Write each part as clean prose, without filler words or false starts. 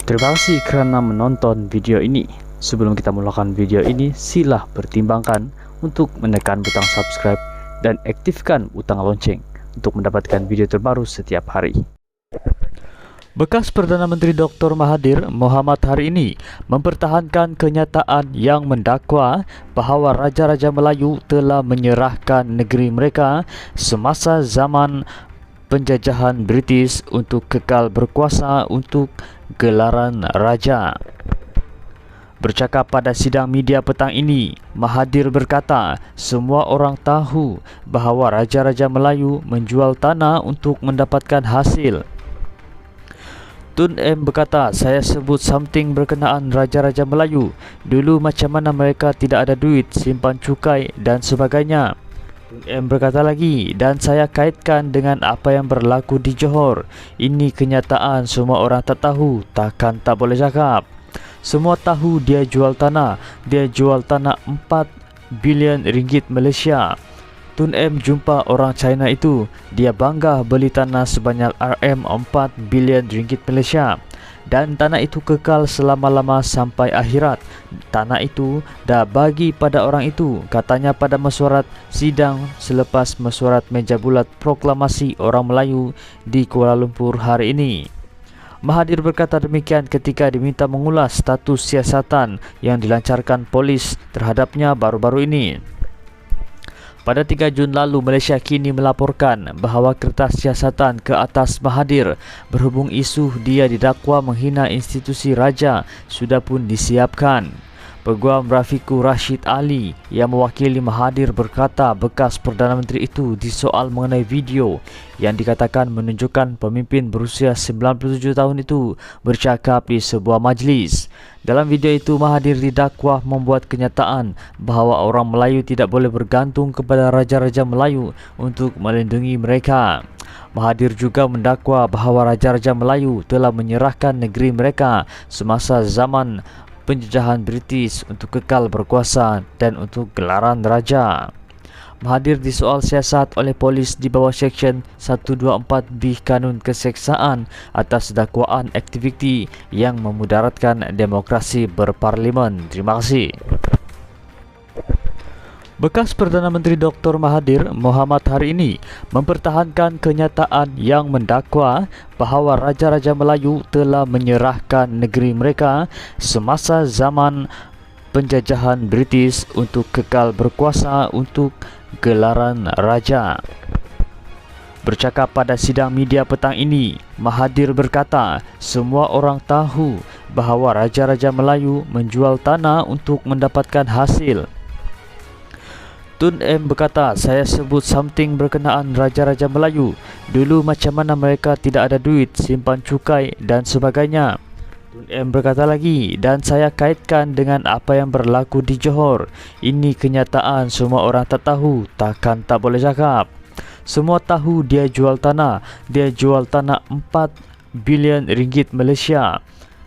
Terima kasih kerana menonton video ini. Sebelum kita mulakan video ini, sila pertimbangkan untuk menekan butang subscribe dan aktifkan butang lonceng untuk mendapatkan video terbaru setiap hari. Bekas Perdana Menteri Dr. Mahathir Mohamad hari ini mempertahankan kenyataan yang mendakwa bahawa Raja-Raja Melayu telah menyerahkan negeri mereka semasa zaman penjajahan British untuk kekal berkuasa untuk gelaran raja. Bercakap pada sidang media petang ini, Mahathir berkata semua orang tahu bahawa Raja-Raja Melayu menjual tanah untuk mendapatkan hasil. Tun M berkata, saya sebut something berkenaan Raja-Raja Melayu. Dulu macam mana mereka tidak ada duit, simpan cukai dan sebagainya. Tun M berkata lagi, dan saya kaitkan dengan apa yang berlaku di Johor. Ini kenyataan, semua orang tak tahu, takkan tak boleh cakap. Semua tahu dia jual tanah 4 bilion ringgit Malaysia. Tun M jumpa orang China itu, dia bangga beli tanah sebanyak RM4 bilion ringgit Malaysia. Dan tanah itu kekal selama-lama sampai akhirat. Tanah itu dah bagi pada orang itu, katanya pada mesyuarat sidang selepas mesyuarat meja bulat proklamasi orang Melayu di Kuala Lumpur hari ini. Mahathir berkata demikian ketika diminta mengulas status siasatan yang dilancarkan polis terhadapnya baru-baru ini. Pada 3 Jun lalu, Malaysia kini melaporkan bahawa kertas siasatan ke atas Mahathir berhubung isu dia didakwa menghina institusi raja sudah pun disiapkan. Peguam Rafiqur Rashid Ali yang mewakili Mahathir berkata bekas Perdana Menteri itu disoal mengenai video yang dikatakan menunjukkan pemimpin berusia 97 tahun itu bercakap di sebuah majlis. Dalam video itu, Mahathir didakwa membuat kenyataan bahawa orang Melayu tidak boleh bergantung kepada Raja-Raja Melayu untuk melindungi mereka. Mahathir juga mendakwa bahawa Raja-Raja Melayu telah menyerahkan negeri mereka semasa zaman penjajahan British untuk kekal berkuasa dan untuk gelaran raja. Mahathir disoal siasat oleh polis di bawah Seksyen 124B Kanun Keseksaan atas dakwaan aktiviti yang memudaratkan demokrasi berparlimen. Terima kasih. Bekas Perdana Menteri Dr. Mahathir Mohamad hari ini mempertahankan kenyataan yang mendakwa bahawa Raja-Raja Melayu telah menyerahkan negeri mereka semasa zaman penjajahan British untuk kekal berkuasa untuk gelaran raja. Bercakap pada sidang media petang ini, Mahathir berkata semua orang tahu bahawa Raja-Raja Melayu menjual tanah untuk mendapatkan hasil. Tun M berkata, saya sebut something berkenaan Raja-Raja Melayu. Dulu macam mana mereka tidak ada duit, simpan cukai dan sebagainya. Tun M berkata lagi, dan saya kaitkan dengan apa yang berlaku di Johor. Ini kenyataan, semua orang tak tahu, takkan tak boleh cakap. Semua tahu dia jual tanah 4 bilion ringgit Malaysia.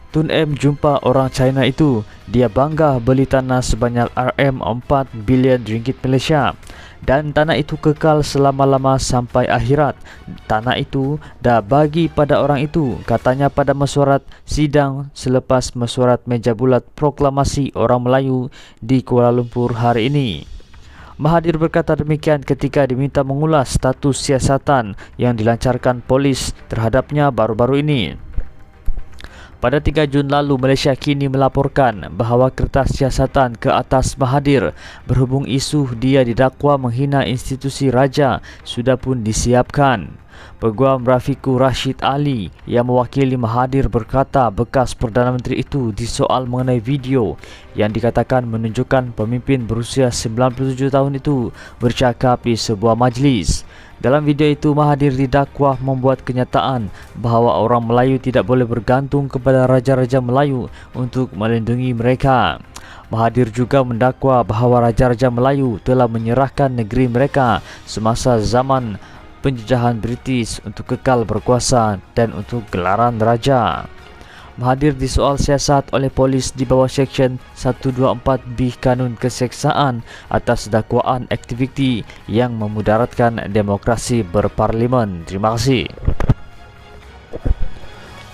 Tun M jumpa orang China itu, dia bangga beli tanah sebanyak RM4 bilion ringgit Malaysia. Dan tanah itu kekal selama-lama sampai akhirat. Tanah itu dah bagi pada orang itu, katanya pada mesyuarat sidang selepas mesyuarat meja bulat proklamasi orang Melayu di Kuala Lumpur hari ini. Mahathir berkata demikian ketika diminta mengulas status siasatan yang dilancarkan polis terhadapnya baru-baru ini. Pada 3 Jun lalu, Malaysia kini melaporkan bahawa kertas siasatan ke atas Mahathir berhubung isu dia didakwa menghina institusi raja sudah pun disiapkan. Peguam Rafiqur Rashid Ali yang mewakili Mahathir berkata bekas Perdana Menteri itu disoal mengenai video yang dikatakan menunjukkan pemimpin berusia 97 tahun itu bercakap di sebuah majlis. Dalam video itu, Mahathir didakwa membuat kenyataan bahawa orang Melayu tidak boleh bergantung kepada Raja-Raja Melayu untuk melindungi mereka. Mahathir juga mendakwa bahawa Raja-Raja Melayu telah menyerahkan negeri mereka semasa zaman penjajahan British untuk kekal berkuasa dan untuk gelaran raja. Mahathir disoal siasat oleh polis di bawah Seksyen 124B Kanun Keseksaan atas dakwaan aktiviti yang memudaratkan demokrasi berparlimen. Terima kasih.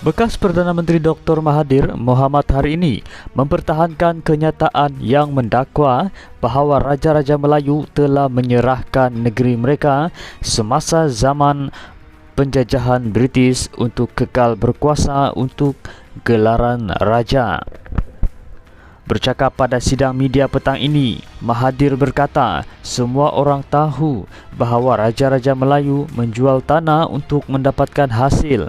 Bekas Perdana Menteri Dr. Mahathir Mohamad hari ini mempertahankan kenyataan yang mendakwa bahawa Raja-Raja Melayu telah menyerahkan negeri mereka semasa zaman penjajahan British untuk kekal berkuasa untuk gelaran raja. Bercakap pada sidang media petang ini, Mahathir berkata semua orang tahu bahawa Raja-Raja Melayu menjual tanah untuk mendapatkan hasil.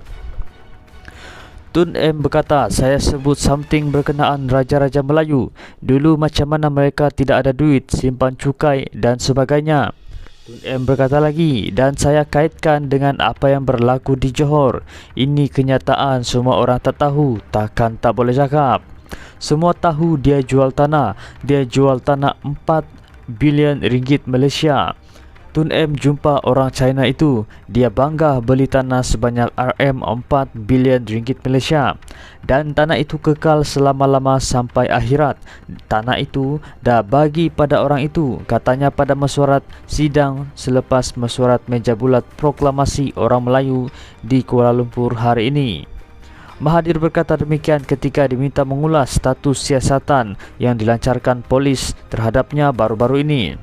Tun M berkata, saya sebut something berkenaan Raja-Raja Melayu. Dulu macam mana mereka tidak ada duit, simpan cukai dan sebagainya. Tun M berkata lagi, dan saya kaitkan dengan apa yang berlaku di Johor. Ini kenyataan, semua orang tak tahu, takkan tak boleh cakap. Semua tahu dia jual tanah 4 bilion ringgit Malaysia. Tun M jumpa orang China itu, dia bangga beli tanah sebanyak RM4 bilion ringgit Malaysia dan tanah itu kekal selama-lama sampai akhirat. Tanah itu dah bagi pada orang itu, katanya pada mesyuarat sidang selepas mesyuarat meja bulat proklamasi orang Melayu di Kuala Lumpur hari ini. Mahathir berkata demikian ketika diminta mengulas status siasatan yang dilancarkan polis terhadapnya baru-baru ini.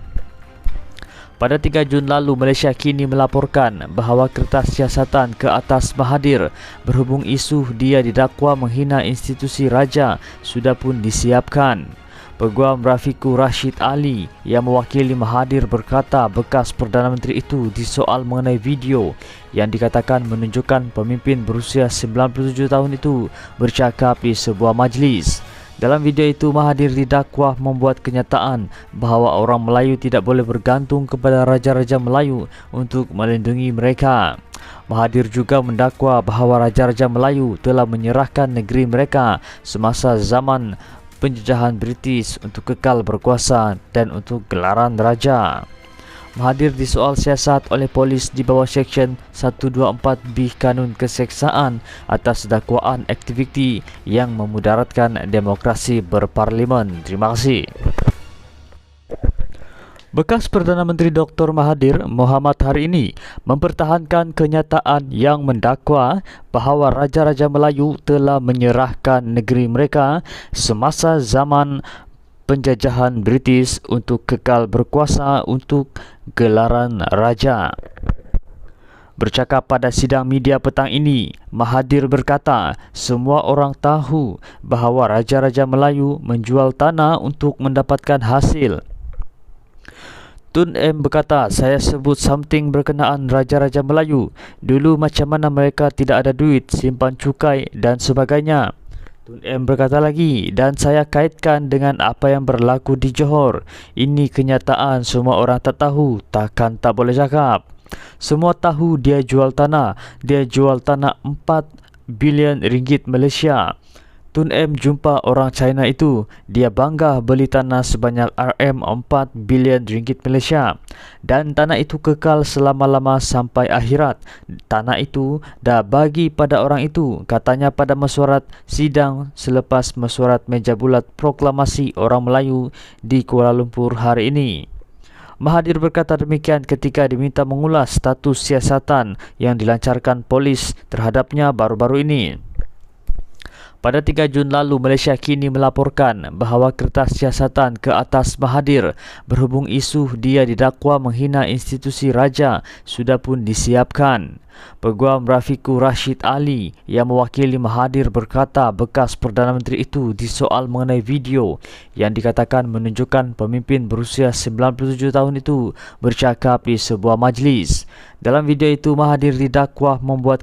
Pada 3 Jun lalu, Malaysia kini melaporkan bahawa kertas siasatan ke atas Mahathir berhubung isu dia didakwa menghina institusi raja sudah pun disiapkan. Peguam Rafiqur Rashid Ali yang mewakili Mahathir berkata bekas Perdana Menteri itu disoal mengenai video yang dikatakan menunjukkan pemimpin berusia 97 tahun itu bercakap di sebuah majlis. Dalam video itu, Mahathir didakwa membuat kenyataan bahawa orang Melayu tidak boleh bergantung kepada Raja-Raja Melayu untuk melindungi mereka. Mahathir juga mendakwa bahawa Raja-Raja Melayu telah menyerahkan negeri mereka semasa zaman penjajahan British untuk kekal berkuasa dan untuk gelaran raja. Mahathir disoal siasat oleh polis di bawah Seksyen 124B Kanun Keseksaan atas dakwaan aktiviti yang memudaratkan demokrasi berparlimen. Terima kasih. Bekas Perdana Menteri Dr. Mahathir Mohamad hari ini mempertahankan kenyataan yang mendakwa bahawa Raja-Raja Melayu telah menyerahkan negeri mereka semasa zaman penjajahan British untuk kekal berkuasa untuk gelaran raja. Bercakap pada sidang media petang ini, Mahathir berkata semua orang tahu bahawa Raja-Raja Melayu menjual tanah untuk mendapatkan hasil. Tun M berkata, saya sebut something berkenaan Raja-Raja Melayu. Dulu macam mana mereka tidak ada duit, simpan cukai dan sebagainya. Tun M berkata lagi, dan saya kaitkan dengan apa yang berlaku di Johor. Ini kenyataan, semua orang tak tahu, takkan tak boleh cakap. Semua tahu dia jual tanah 4 bilion ringgit Malaysia. Tun M jumpa orang China itu, dia bangga beli tanah sebanyak RM4 bilion ringgit Malaysia dan tanah itu kekal selama-lama sampai akhirat. Tanah itu dah bagi pada orang itu, katanya pada mesyuarat sidang selepas mesyuarat meja bulat proklamasi orang Melayu di Kuala Lumpur hari ini. Mahathir berkata demikian ketika diminta mengulas status siasatan yang dilancarkan polis terhadapnya baru-baru ini. Pada 3 Jun lalu, Malaysia kini melaporkan bahawa kertas siasatan ke atas Mahathir berhubung isu dia didakwa menghina institusi raja sudah pun disiapkan. Peguam Rafiqur Rashid Ali yang mewakili Mahathir berkata bekas Perdana Menteri itu disoal mengenai video yang dikatakan menunjukkan pemimpin berusia 97 tahun itu bercakap di sebuah majlis. Dalam video itu, Mahathir didakwa membuat